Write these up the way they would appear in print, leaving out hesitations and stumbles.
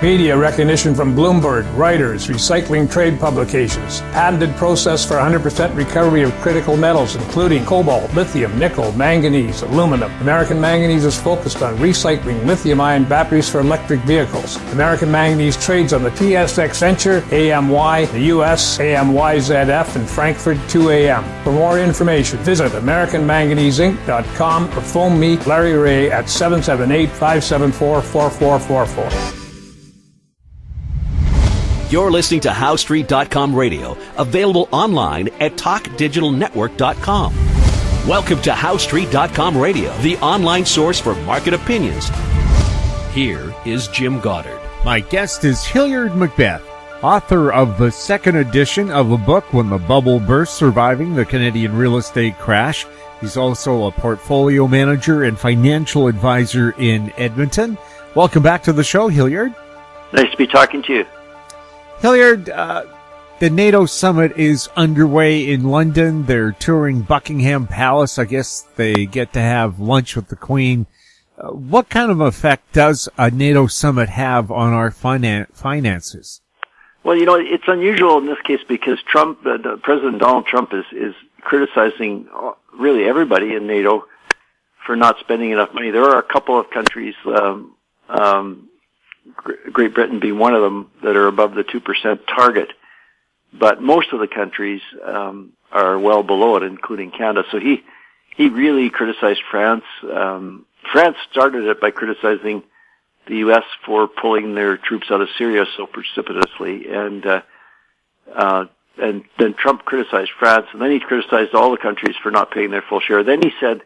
Media recognition from Bloomberg, Reuters, recycling trade publications. Patented process for 100% recovery of critical metals, including cobalt, lithium, nickel, manganese, aluminum. American Manganese is focused on recycling lithium-ion batteries for electric vehicles. American Manganese trades on the TSX Venture, AMY, the US, AMYZF, and Frankfurt 2AM. For more information, visit AmericanManganeseInc.com or phone me, Larry Ray, at 778-574-4444. You're listening to HowStreet.com radio, available online at TalkDigitalNetwork.com. Welcome to HowStreet.com radio, the online source for market opinions. Here is Jim Goddard. My guest is Hilliard MacBeth, author of the second edition of the book, When the Bubble Burst, Surviving the Canadian Real Estate Crash. He's also a portfolio manager and financial advisor in Edmonton. Welcome back to the show, Hilliard. Nice to be talking to you. Hilliard, the NATO summit is underway in London. They're touring Buckingham Palace. I guess they get to have lunch with the Queen. What kind of effect does a NATO summit have on our finances? Well, it's unusual in this case because President Donald Trump is criticizing really everybody in NATO for not spending enough money. There are a couple of countries, Great Britain being one of them, that are above the 2% target. But most of the countries are well below it, including Canada. So he really criticized France. France started it by criticizing the U.S. for pulling their troops out of Syria so precipitously. And then Trump criticized France, and then he criticized all the countries for not paying their full share. Then he said,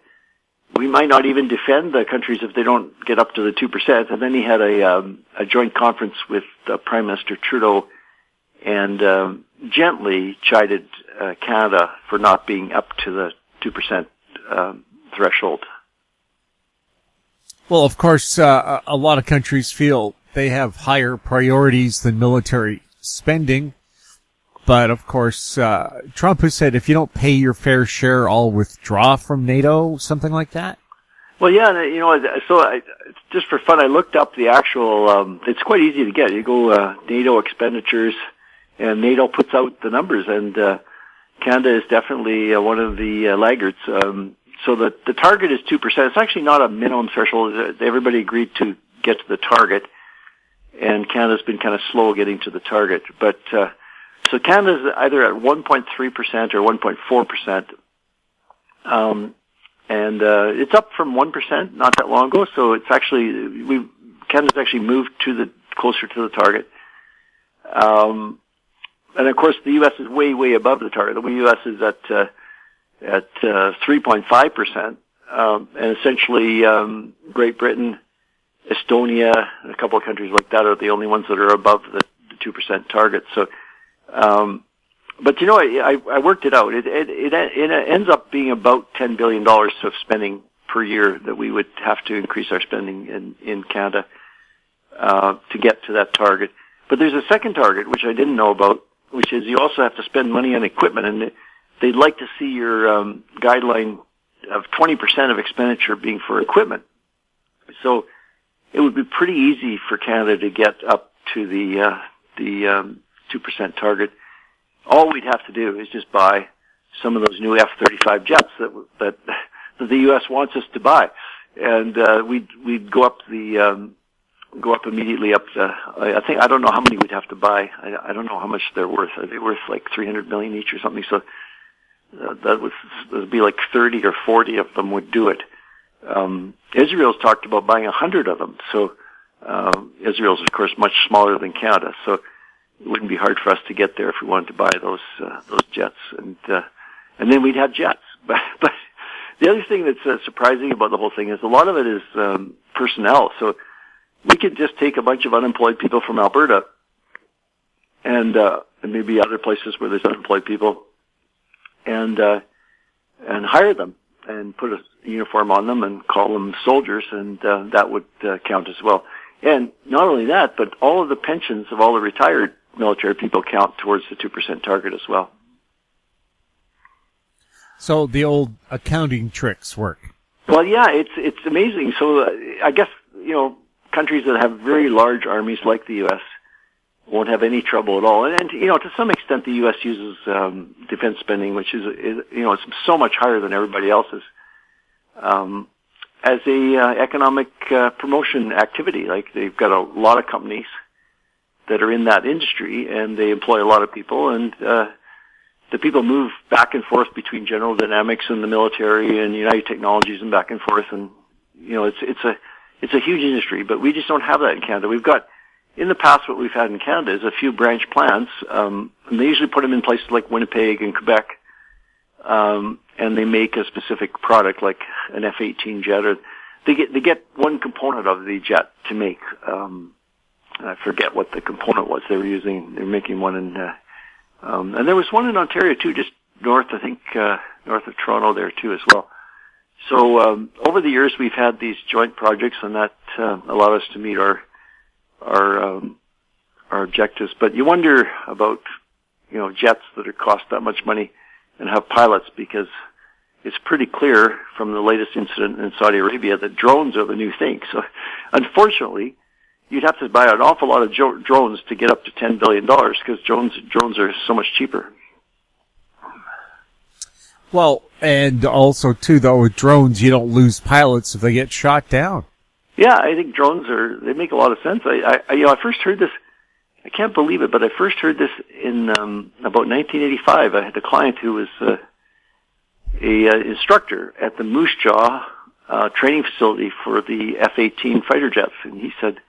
we might not even defend the countries if they don't get up to the 2%. And then he had a joint conference with Prime Minister Trudeau and gently chided Canada for not being up to the 2% threshold. Well, of course, a lot of countries feel they have higher priorities than military spending. But, of course, Trump has said if you don't pay your fair share, I'll withdraw from NATO, something like that? Well, yeah, just for fun, I looked up the actual, it's quite easy to get. You go NATO expenditures, and NATO puts out the numbers, and Canada is definitely one of the laggards. So the target is 2%. It's actually not a minimum threshold. Everybody agreed to get to the target, and Canada's been kind of slow getting to the target. But so Canada's either at 1.3% or 1.4%. And it's up from 1% not that long ago, so it's actually, Canada's actually moved closer to the target. And of course the U.S. is way, way above the target. The U.S. is at 3.5%. And essentially, Great Britain, Estonia, and a couple of countries like that are the only ones that are above the 2% target. So, but I worked it out. It ends up being about $10 billion of spending per year that we would have to increase our spending in Canada, to get to that target. But there's a second target, which I didn't know about, which is you also have to spend money on equipment, and they'd like to see your, guideline of 20% of expenditure being for equipment. So it would be pretty easy for Canada to get up to the 2% target. All we'd have to do is just buy some of those new F-35 jets that the U.S. wants us to buy, and we'd go up immediately up to, I don't know how many we'd have to buy. I don't know how much they're worth. Are they worth like $300 million each or something? So that would be like 30 or 40 of them would do it. Israel's talked about buying 100 of them. So Israel's of course much smaller than Canada, so it wouldn't be hard for us to get there if we wanted to buy those jets, and then we'd have jets. But the other thing that's surprising about the whole thing is a lot of it is personnel. So we could just take a bunch of unemployed people from Alberta and maybe other places where there's unemployed people, and hire them and put a uniform on them and call them soldiers, and that would count as well. And not only that, but all of the pensions of all the retired military people count towards the 2% target as well. So the old accounting tricks work. Well, yeah, it's amazing. So I guess, countries that have very large armies like the U.S. won't have any trouble at all. And to some extent, the U.S. uses defense spending, which is it's so much higher than everybody else's, as a economic promotion activity. Like, they've got a lot of companies that are in that industry, and they employ a lot of people, and the people move back and forth between General Dynamics and the military and United Technologies and back and forth, and it's a huge industry. But we just don't have that in Canada. We've got, in the past, what we've had in Canada is a few branch plants, and they usually put them in places like Winnipeg and Quebec, and they make a specific product like an F-18 jet, or they get one component of the jet to make. I forget what the component was they were using. They were making one in, and there was one in Ontario too, just north, I think, north of Toronto there too as well. So, over the years we've had these joint projects, and that, allowed us to meet our objectives. But you wonder about, jets that are cost that much money and have pilots, because it's pretty clear from the latest incident in Saudi Arabia that drones are the new thing. So, unfortunately, you'd have to buy an awful lot of drones to get up to $10 billion, because drones are so much cheaper. Well, and also, too, though, with drones, you don't lose pilots if they get shot down. Yeah, I think drones they make a lot of sense. I first heard this, I can't believe it, but I first heard this in about 1985. I had a client who was a instructor at the Moose Jaw training facility for the F-18 fighter jets, and he said,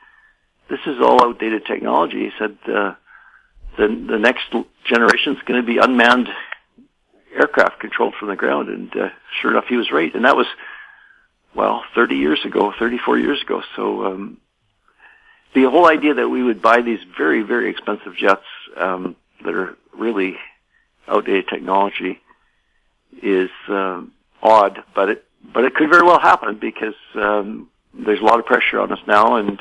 "This is all outdated technology." He said, the next generation is going to be unmanned aircraft controlled from the ground, and sure enough, he was right. And that was, 34 years ago. So the whole idea that we would buy these very, very expensive jets that are really outdated technology is odd, but it could very well happen, because there's a lot of pressure on us now, and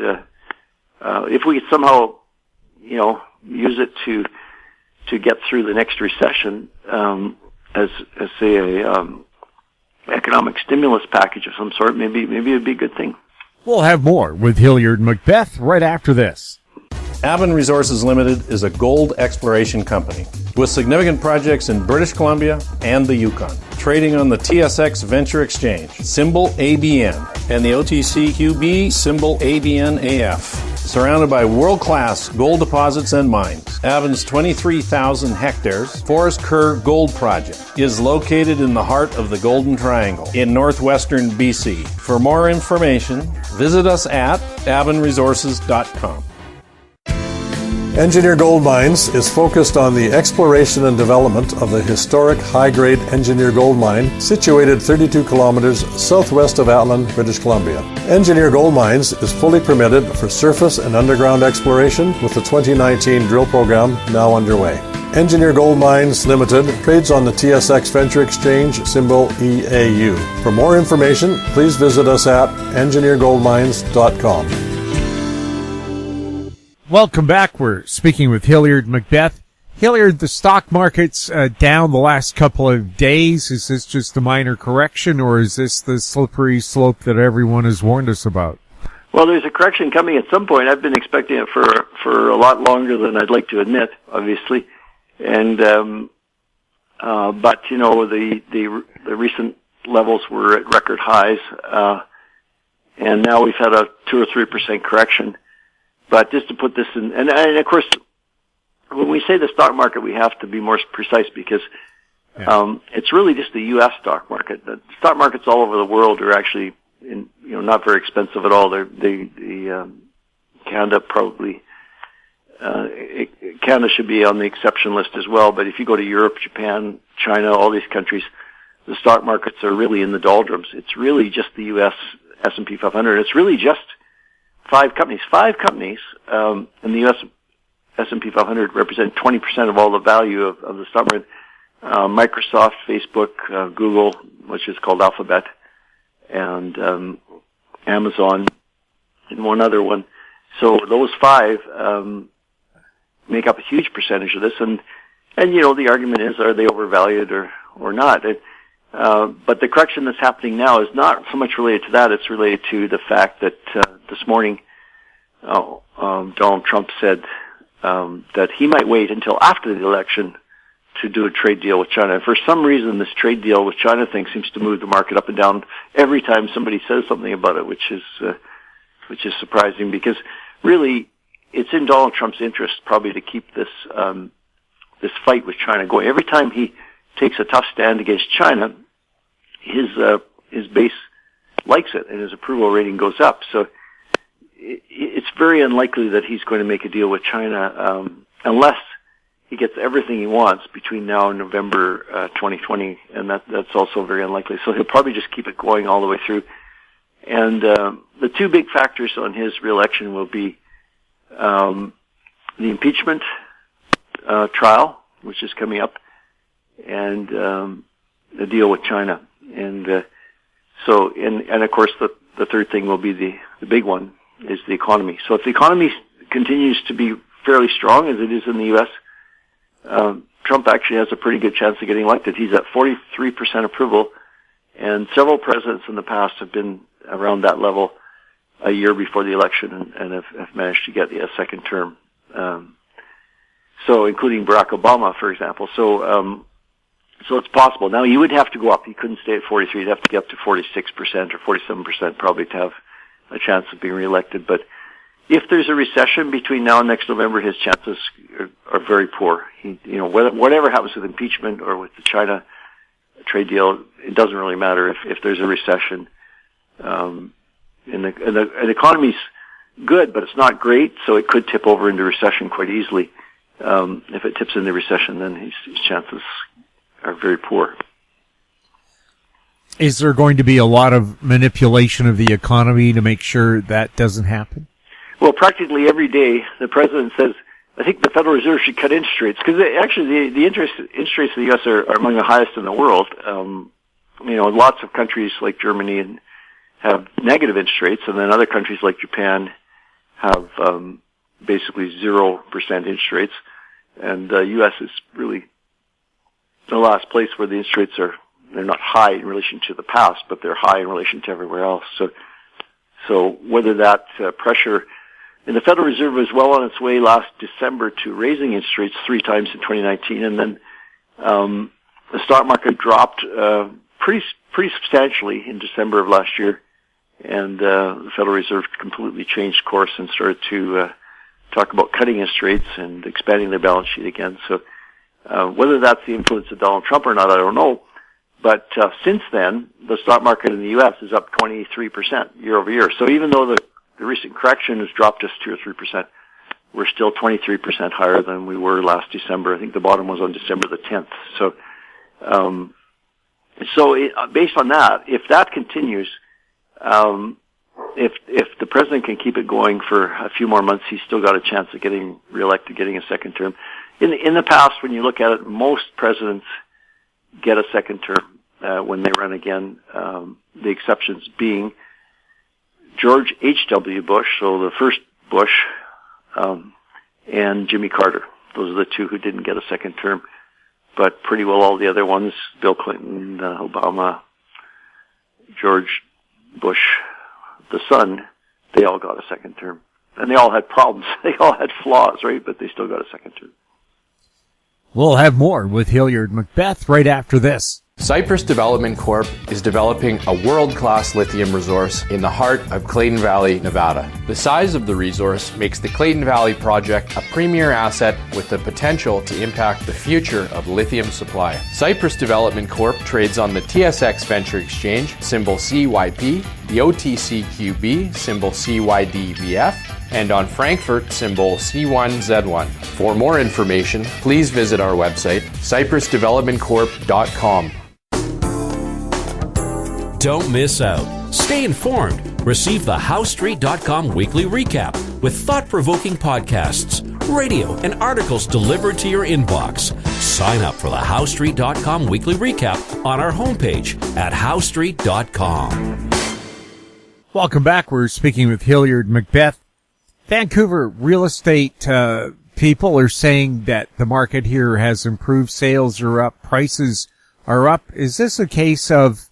if we could somehow, use it to get through the next recession, as say a economic stimulus package of some sort, maybe it'd be a good thing. We'll have more with Hilliard and MacBeth right after this. Avon Resources Limited is a gold exploration company with significant projects in British Columbia and the Yukon, trading on the TSX Venture Exchange, symbol ABN, and the OTCQB, symbol ABNAF. Surrounded by world-class gold deposits and mines, Avon's 23,000 hectares Forest Kerr Gold Project is located in the heart of the Golden Triangle in northwestern BC. For more information, visit us at avonresources.com. Engineer Gold Mines is focused on the exploration and development of the historic high-grade Engineer Gold Mine situated 32 kilometers southwest of Atlan, British Columbia. Engineer Gold Mines is fully permitted for surface and underground exploration, with the 2019 drill program now underway. Engineer Gold Mines Limited trades on the TSX Venture Exchange, symbol EAU. For more information, please visit us at engineergoldmines.com. Welcome back. We're speaking with Hilliard and MacBeth. Hilliard, the stock market's down the last couple of days. Is this just a minor correction, or is this the slippery slope that everyone has warned us about? Well, there's a correction coming at some point. I've been expecting it for a lot longer than I'd like to admit, obviously. And but the recent levels were at record highs, and now we've had a 2 or 3% correction. But just to put this in, and of course, when we say the stock market, we have to be more precise, because it's really just the U.S. stock market. The stock markets all over the world are actually, not very expensive at all. Canada probably, Canada should be on the exception list as well. But if you go to Europe, Japan, China, all these countries, the stock markets are really in the doldrums. It's really just the U.S. S&P 500. It's really just five companies in the U.S. S&P 500 represent 20% of all the value of the stock market. Microsoft, Facebook, Google, which is called Alphabet, and Amazon, and one other one. So those five make up a huge percentage of this, and the argument is, are they overvalued or not? But the correction that's happening now is not so much related to that. It's related to the fact that this morning Donald Trump said that he might wait until after the election to do a trade deal with China. And for some reason, this trade deal with China thing seems to move the market up and down every time somebody says something about it, which is surprising, because really it's in Donald Trump's interest probably to keep this this fight with China going. Every time he takes a tough stand against China, his base likes it and his approval rating goes up. So it's very unlikely that he's going to make a deal with China unless he gets everything he wants between now and November 2020, and that's also very unlikely. So he'll probably just keep it going all the way through. And the two big factors on his reelection will be the impeachment trial, which is coming up, and the deal with China. And and of course the third thing will be the big one is the economy. So if the economy continues to be fairly strong as it is in the U.S., Trump actually has a pretty good chance of getting elected. He's at 43% approval, and several presidents in the past have been around that level a year before the election and have managed to get a second term. So including Barack Obama, for example. So it's possible. Now, he would have to go up. He couldn't stay at 43. He'd have to get up to 46% or 47% probably to have a chance of being reelected. But if there's a recession between now and next November, his chances are very poor. Whatever happens with impeachment or with the China trade deal, it doesn't really matter if there's a recession. And the economy's good, but it's not great, so it could tip over into recession quite easily. If it tips into recession, then his chances are very poor. Is there going to be a lot of manipulation of the economy to make sure that doesn't happen? Well, practically every day, the president says, I think the Federal Reserve should cut interest rates, because actually the interest rates in the U.S. are among the highest in the world. Lots of countries like Germany have negative interest rates, and then other countries like Japan have basically 0% interest rates. And the U.S. is really the last place where the interest rates they're not high in relation to the past, but they're high in relation to everywhere else. So whether that pressure, and the Federal Reserve was well on its way last December to raising interest rates 3 times in 2019, and then the stock market dropped pretty substantially in December of last year, and the Federal Reserve completely changed course and started to talk about cutting interest rates and expanding their balance sheet again. So whether that's the influence of Donald Trump or not, I don't know. But since then, the stock market in the U.S. is up 23% year over year. So even though the recent correction has dropped us 2 or 3%, we're still 23% higher than we were last December. I think the bottom was on December the 10th. So, based on that, if that continues, if the president can keep it going for a few more months, he's still got a chance of getting reelected, getting a second term. In the past, when you look at it, most presidents get a second term when they run again. The exceptions being George H.W. Bush, so the first Bush, and Jimmy Carter. Those are the two who didn't get a second term. But pretty well all the other ones, Bill Clinton, Obama, George Bush, the son, they all got a second term. And they all had problems. They all had flaws, right? But they still got a second term. We'll have more with Hilliard MacBeth right after this. Cypress Development Corp is developing a world-class lithium resource in the heart of Clayton Valley, Nevada. The size of the resource makes the Clayton Valley project a premier asset with the potential to impact the future of lithium supply. Cypress Development Corp trades on the TSX Venture Exchange, symbol CYP, the OTCQB, symbol CYDVF, and on Frankfurt, symbol C1Z1. For more information, please visit our website, cypressdevelopmentcorp.com. Don't miss out. Stay informed. Receive the HowStreet.com weekly recap with thought-provoking podcasts, radio, and articles delivered to your inbox. Sign up for the HowStreet.com weekly recap on our homepage at HowStreet.com. Welcome back. We're speaking with Hilliard MacBeth. Vancouver real estate people are saying that the market here has improved. Sales are up. Prices are up. Is this a case of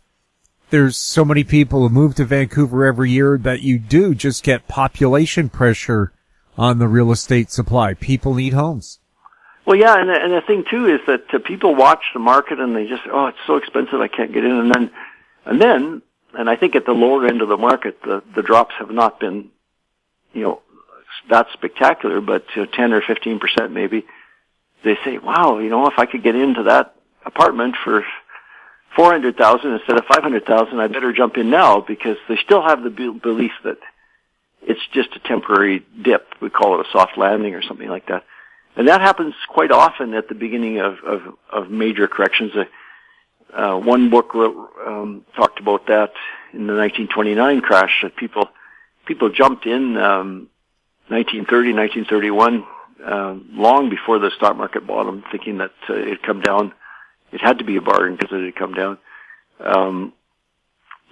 there's so many people who move to Vancouver every year that you do just get population pressure on the real estate supply. People need homes. Well, yeah, and the thing too is that people watch the market and they just, oh, it's so expensive, I can't get in. And I think at the lower end of the market, the drops have not been, that spectacular, but 10 or 15% maybe. They say, wow, if I could get into that apartment for $400,000 instead of $500,000, I better jump in now, because they still have the belief that it's just a temporary dip. We call it a soft landing or something like that. And that happens quite often at the beginning of major corrections. One book talked about that in the 1929 crash, that people jumped in 1930, 1931, long before the stock market bottom, thinking that it'd come down. It had to be a bargain because it had come down.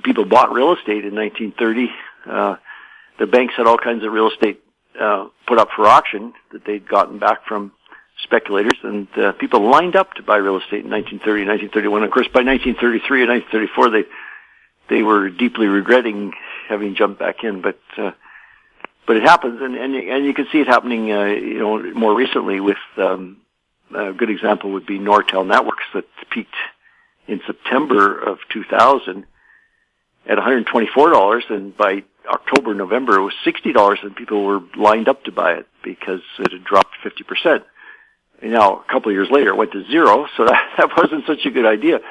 People bought real estate in 1930. The banks had all kinds of real estate put up for auction that they'd gotten back from speculators, and people lined up to buy real estate in 1930, 1931. Of course, by 1933 and 1934, they were deeply regretting having jumped back in. But it happens, and you can see it happening, more recently with. A good example would be Nortel Networks, that peaked in September of 2000 at $124, and by October, November, it was $60, and people were lined up to buy it because it had dropped 50%. And now, a couple of years later, it went to zero, so that wasn't such a good idea.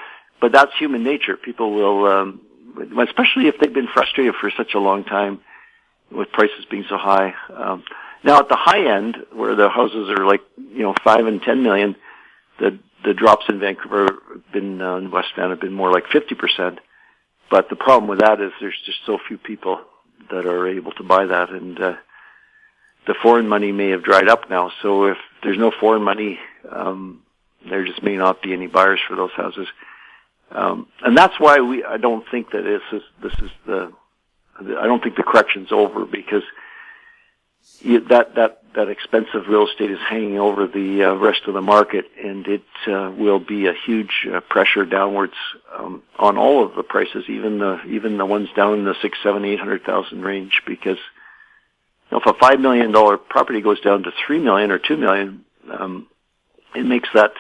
But that's human nature. People will, especially if they've been frustrated for such a long time with prices being so high. Now, at the high end, where the houses are like, 5 and 10 million, the drops in Vancouver have been, in West Van have been more like 50%. But the problem with that is there's just so few people that are able to buy that, and the foreign money may have dried up now. So if there's no foreign money, there just may not be any buyers for those houses. And that's why I don't think that I don't think the correction's over, because that expensive real estate is hanging over the rest of the market, and it will be a huge pressure downwards on all of the prices, even the ones down in the $600,000, $700,000, $800,000 range. Because if a $5 million property goes down to $3 million or $2 million, it makes that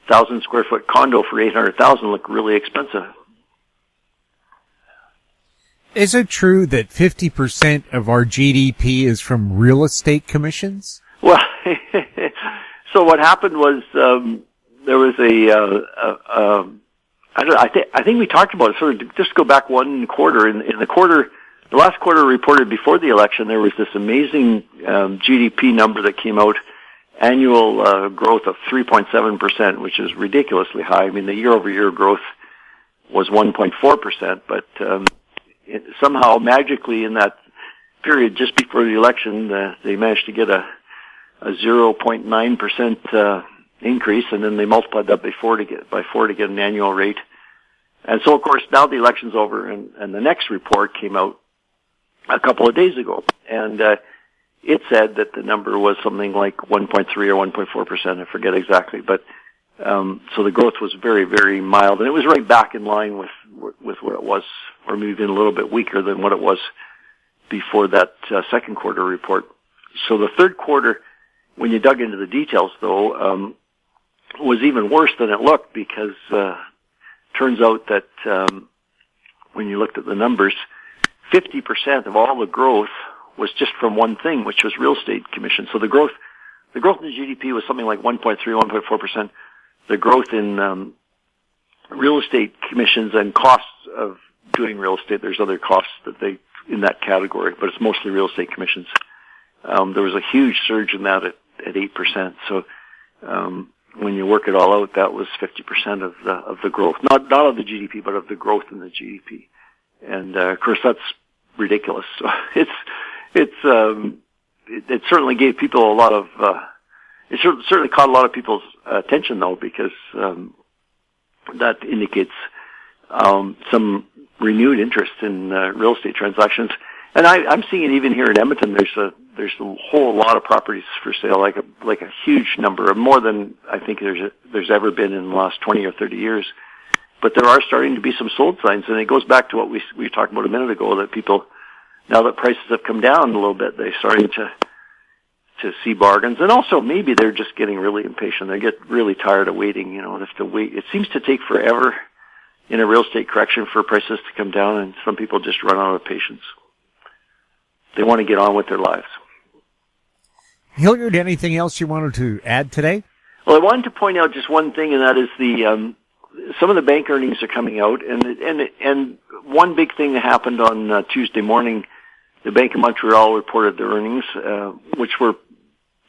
1,000 square foot condo for $800,000 look really expensive. Is it true that 50% of our GDP is from real estate commissions? Well, so what happened was there was I think we talked about it. Sort of just go back one quarter. In the last quarter reported before the election, there was this amazing GDP number that came out, annual growth of 3.7%, which is ridiculously high. I mean, the year-over-year growth was 1.4%, but somehow magically in that period just before the election, they managed to get a 0.9% increase, and then they multiplied that by four to get an annual rate. And so, of course, now the election's over, and the next report came out a couple of days ago, and it said that the number was something like 1.3 or 1.4%. I forget exactly, but so the growth was very, very mild, and it was right back in line with what it was, or maybe even a little bit weaker than what it was before that second quarter report. So the third quarter, when you dug into the details, though, was even worse than it looked, because turns out that when you looked at the numbers, 50% of all the growth was just from one thing, which was real estate commission. So the growth in the GDP was something like 1.3, 1.4%. The growth in real estate commissions and costs of doing real estate, there's other costs that they in that category, but it's mostly real estate commissions. There was a huge surge in that at 8%. So when you work it all out, that was 50% of the growth, not of the GDP, but of the growth in the GDP. And of course, that's ridiculous. So it certainly gave people a lot of it certainly caught a lot of people's attention, though, because that indicates some renewed interest in real estate transactions. And I'm seeing it even here in Edmonton. There's a whole lot of properties for sale, like a huge number, more than I think there's ever been in the last 20 or 30 years. but there are starting to be some sold signs, and it goes back to what we were talking about a minute ago, that people, now that prices have come down a little bit, they're starting to see bargains. And also maybe they're just getting really impatient. They get really tired of waiting. They have to wait. It seems to take forever in a real estate correction for prices to come down, and some people just run out of patience. They want to get on with their lives. Hilliard, anything else you wanted to add today? Well, I wanted to point out just one thing, and that is some of the bank earnings are coming out, and one big thing that happened on Tuesday morning, the Bank of Montreal reported their earnings, which were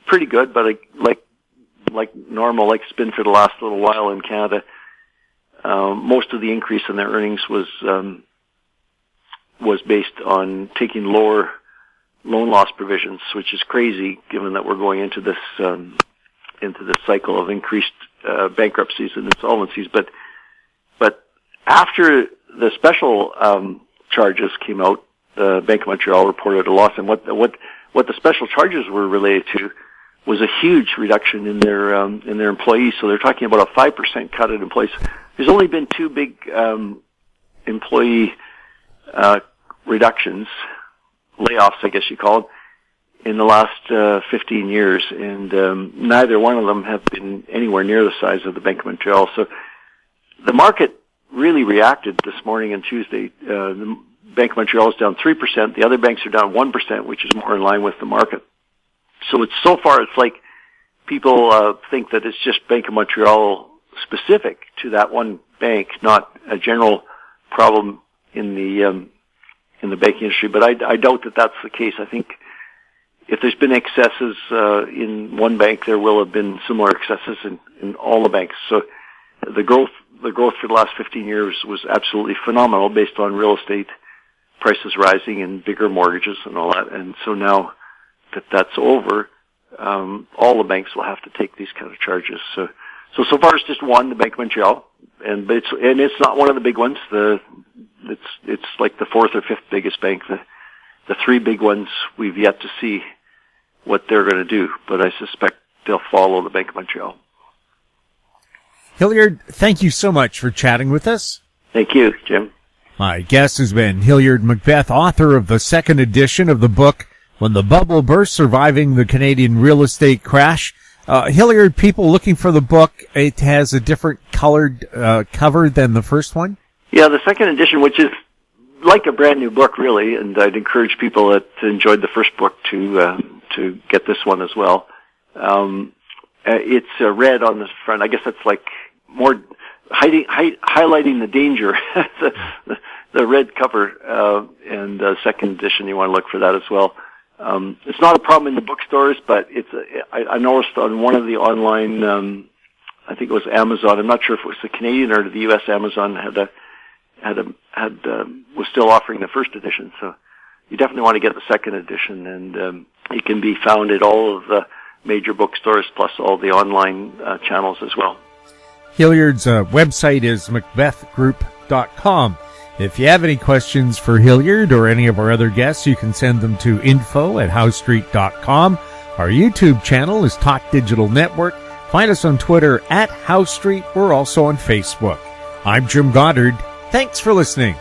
pretty good, but like normal, like it's been for the last little while in Canada. Most of the increase in their earnings was based on taking lower loan loss provisions, which is crazy given that we're going into this cycle of increased bankruptcies and insolvencies. But after the special charges came out, the Bank of Montreal reported a loss, and what the special charges were related to was a huge reduction in their employees. So they're talking about a 5% cut in employees. There's only been two big employee reductions, layoffs, I guess you call them, in the last 15 years, and neither one of them have been anywhere near the size of the Bank of Montreal. So the market really reacted this morning and Tuesday. The Bank of Montreal is down 3%. The other banks are down 1%, which is more in line with the market. So it's like people think that it's just Bank of Montreal specific to that one bank, not a general problem in the banking industry. But I doubt that that's the case. I think if there's been excesses in one bank, there will have been similar excesses in all the banks. So the growth for the last 15 years was absolutely phenomenal, based on real estate prices rising and bigger mortgages and all that. And so now that that's over, all the banks will have to take these kind of charges. So far it's just one, the Bank of Montreal, and it's not one of the big ones. It's like the fourth or fifth biggest bank. The three big ones, we've yet to see what they're going to do, but I suspect they'll follow the Bank of Montreal. Hilliard, thank you so much for chatting with us. Thank you, Jim. My guest has been Hilliard MacBeth, author of the second edition of the book, When the Bubble Burst, Surviving the Canadian Real Estate Crash. Hilliard, people looking for the book, it has a different colored cover than the first one? Yeah, the second edition, which is like a brand new book, really, and I'd encourage people that enjoyed the first book to get this one as well. It's red on the front. I guess that's like more highlighting the danger. the red cover, and second edition, you want to look for that as well. It's not a problem in the bookstores, but I noticed on one of the online, I think it was Amazon. I'm not sure if it was the Canadian or the U.S. Amazon was still offering the first edition. So you definitely want to get the second edition, and it can be found at all of the major bookstores, plus all the online channels as well. Hilliard's website is MacBethGroup.com. If you have any questions for Hilliard or any of our other guests, you can send them to info@HowStreet.com. Our YouTube channel is Talk Digital Network. Find us on Twitter @HowStreet. We're also on Facebook. I'm Jim Goddard. Thanks for listening.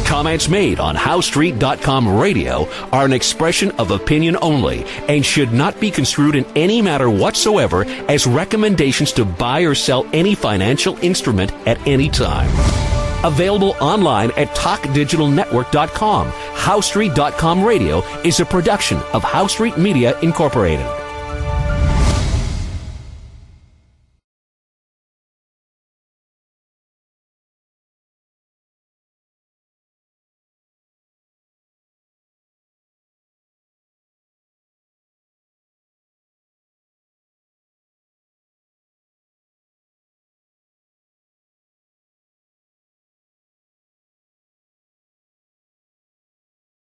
Comments made on HowStreet.com radio are an expression of opinion only and should not be construed in any matter whatsoever as recommendations to buy or sell any financial instrument at any time. Available online at TalkDigitalNetwork.com. HowStreet.com radio is a production of HowStreet Media Incorporated.